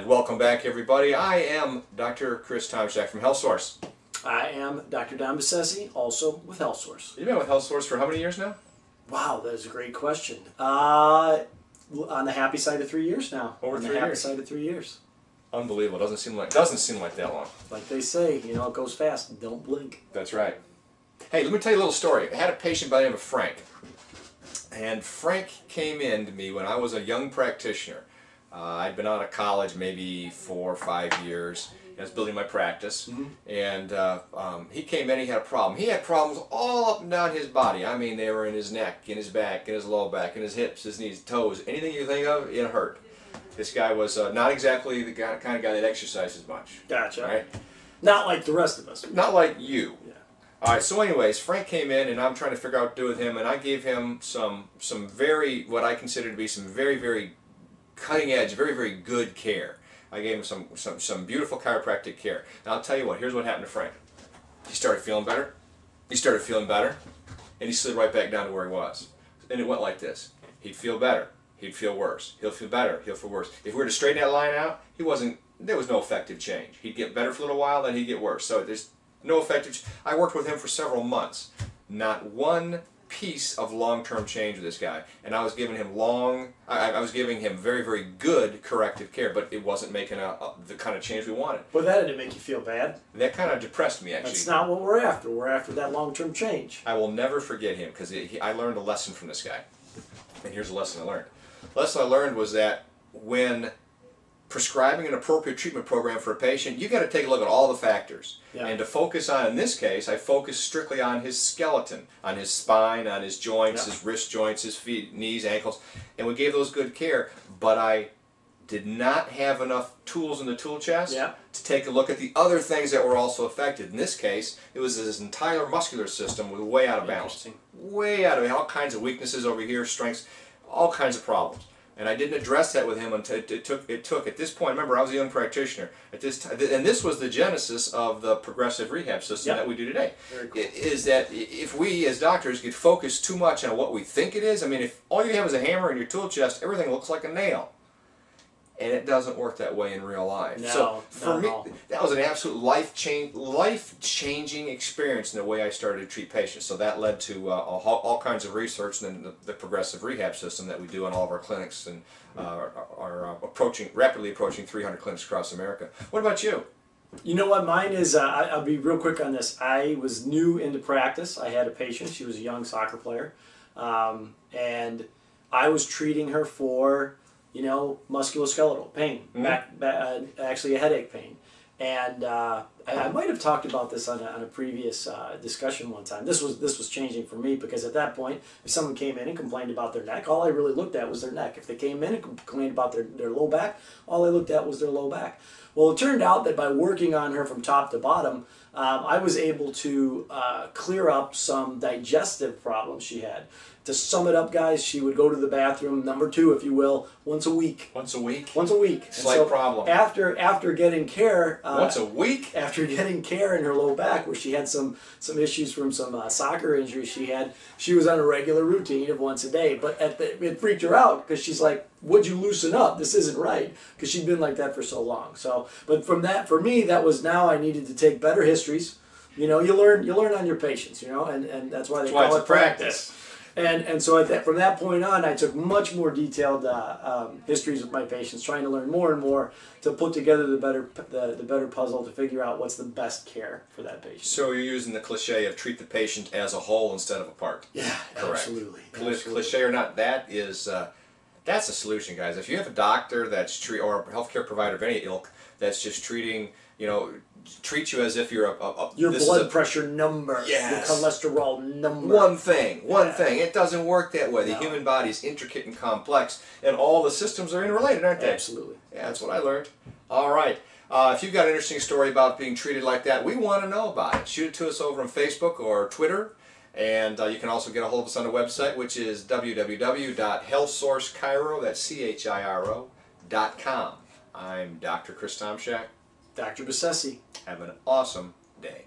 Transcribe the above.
And welcome back, everybody. I am Dr. Chris Tomczak from Health Source. I am Dr. Don Bissesi, also with Health Source. You've been with Health Source for how many years now? Wow, that is a great question. On the happy side of 3 years now. Over 3 years. On the happy side of 3 years. Unbelievable. Doesn't seem like that long. Like they say, you know, it goes fast. Don't blink. That's right. Hey, let me tell you a little story. I had a patient by the name of Frank. And Frank came in to me when I was a young practitioner. I'd been out of college maybe 4 or 5 years. I was building my practice, and he came in. He had a problem. He had problems all up and down his body. I mean, they were in his neck, in his back, in his low back, in his hips, his knees, toes. Anything you think of, it hurt. This guy was not exactly the kind of guy that exercises much. Gotcha. Right? Not like the rest of us. Not like you. Yeah. All right. So, anyways, Frank came in, and I'm trying to figure out what to do with him, and I gave him some very, what I consider to be some very cutting edge, very good care. I gave him some beautiful chiropractic care. Now I'll tell you what, here's what happened to Frank. He started feeling better. He started feeling better. And he slid right back down to where he was. And it went like this. He'd feel better. He'd feel worse. He'll feel better. He'll feel worse. If we were to straighten that line out, there was no effective change. He'd get better for a little while, then he'd get worse. So there's no effective. I worked with him for several months. Not one piece of long-term change with this guy, and I was giving him very good corrective care, but it wasn't making the kind of change we wanted. Well, that didn't make you feel bad. That kind of depressed me, actually. That's not what we're after. We're after that long-term change. I will never forget him, because I learned a lesson from this guy, and here's a lesson I learned. The lesson I learned was that when prescribing an appropriate treatment program for a patient, you got to take a look at all the factors. Yeah. And to focus on, in this case, I focused strictly on his skeleton, on his spine, on his joints, his wrist joints, his feet, knees, ankles, and we gave those good care, but I did not have enough tools in the tool chest to take a look at the other things that were also affected. In this case, it was his entire muscular system was way out of balance. Way out of balance. All kinds of weaknesses over here, strengths, all kinds of problems. And I didn't address that with him until it took at this point. Remember, I was a young practitioner at this time, and this was the genesis of the progressive rehab system that we do today. Very cool. Is that if we as doctors get focused too much on what we think it is, I mean, if all you have is a hammer in your tool chest, everything looks like a nail. And it doesn't work that way in real life. No, so for me, that was an absolute life-changing experience in the way I started to treat patients. So that led to all kinds of research, and then the progressive rehab system that we do in all of our clinics, and are rapidly approaching 300 clinics across America. What about you? You know what, mine is, I'll be real quick on this. I was new into practice. I had a patient. She was a young soccer player. And I was treating her for, you know, musculoskeletal pain, actually a headache pain. And I might have talked about this on a previous discussion one time. This was changing for me, because at that point, if someone came in and complained about their neck, all I really looked at was their neck. If they came in and complained about their low back, all I looked at was their low back. Well, it turned out that by working on her from top to bottom, I was able to clear up some digestive problems she had. To sum it up, guys, she would go to the bathroom, number 2, if you will, once a week. Once a week? Once a week. Slight problem. After getting care... once a week? After getting care in her low back, where she had some issues from some soccer injuries she had, she was on a regular routine of once a day. But it freaked her out, because she's like, would you loosen up? This isn't right. Because she'd been like that for so long. So, but from that, for me, that was now I needed to take better histories. You know, you learn on your patients, you know, and that's why they call it practice. And so from that point on, I took much more detailed histories with my patients, trying to learn more and more to put together the better puzzle to figure out what's the best care for that patient. So you're using the cliche of treat the patient as a whole instead of a part. Yeah, correct. Absolutely. Cliche or not, that's a solution, guys. If you have a doctor or a healthcare provider of any ilk that's just treating, you know, treat you as if you're your blood pressure number, yes, your cholesterol number. One thing. It doesn't work that way. The human body is intricate and complex, and all the systems are interrelated, aren't they? Absolutely. Yeah, that's what I learned. All right. If you've got an interesting story about being treated like that, we want to know about it. Shoot it to us over on Facebook or Twitter. And you can also get a hold of us on the website, which is www.healthsourcechiro, that's CHIRO.com. I'm Dr. Chris Tomczak. Dr. Bissesi. Have an awesome day.